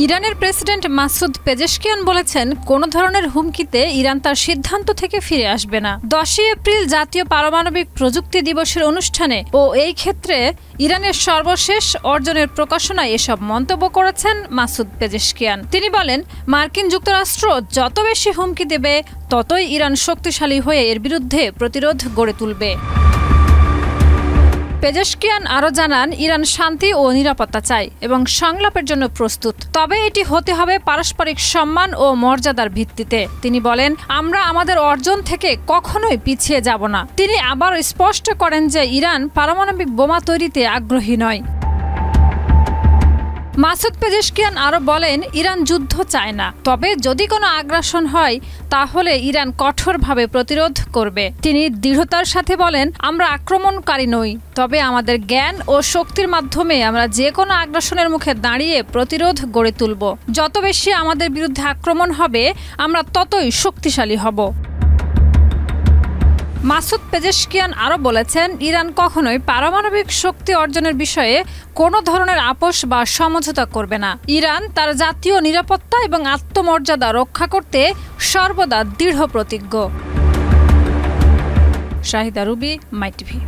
ইরানের president Masoud Pezeshkian বলেছেন, কোনো ধরনের হুমকিতে ইরান তার সিদ্ধান্ত থেকে ফিরে আসবে না। 10 এপ্রিল জাতীয় পারমাণবিক প্রযুক্তি দিবসের অনুষ্ঠানে ও এই ক্ষেত্রে ইরানের সর্বশেষ অর্জনের প্রকাশনায় এসব মন্তব্য করেছেন মাসুদ পেজেশকিয়ান। তিনি বলেন, মার্কিন যুক্তরাষ্ট্র যত বেশি হুমকি দেবে ততই ইরান শক্তিশালী হয়ে এর বিরুদ্ধে প্রতিরোধ গড়ে তুলবে। পেজেশকিয়ান আরও জানান, ইরান শান্তি ও নিরাপত্তা চায় এবং সংলাপের জন্য প্রস্তুত, তবে এটি হতে হবে পারস্পরিক সম্মান ও মর্যাদার ভিত্তিতে। তিনি বলেন, আমরা আমাদের অর্জন থেকে কখনোই পিছিয়ে যাব না। তিনি আবার স্পষ্ট করেন যে ইরান পারমাণবিক বোমা তৈরিতে আগ্রহী নয়। মাসুদ পেজেশকিয়ান আরও বলেন, ইরান যুদ্ধ চায় না, তবে যদি কোনো আগ্রাসন হয় তাহলে ইরান কঠোরভাবে প্রতিরোধ করবে। তিনি দৃঢ়তার সাথে বলেন, আমরা আক্রমণকারী নই, তবে আমাদের জ্ঞান ও শক্তির মাধ্যমে আমরা যে কোনো আগ্রাসনের মুখে দাঁড়িয়ে প্রতিরোধ গড়ে তুলব। যত বেশি আমাদের বিরুদ্ধে আক্রমণ হবে আমরা ততই শক্তিশালী হব। মাসুদ পেজেশকিয়ান আরও বলেছেন, ইরান কখনোই পারমাণবিক শক্তি অর্জনের বিষয়ে কোনো ধরনের আপোষ বা সমঝোতা করবে না। ইরান তার জাতীয় নিরাপত্তা এবং আত্মমর্যাদা রক্ষা করতে সর্বদা দৃঢ় প্রতিজ্ঞ। শাহিদা রুবি, মাই টিভি।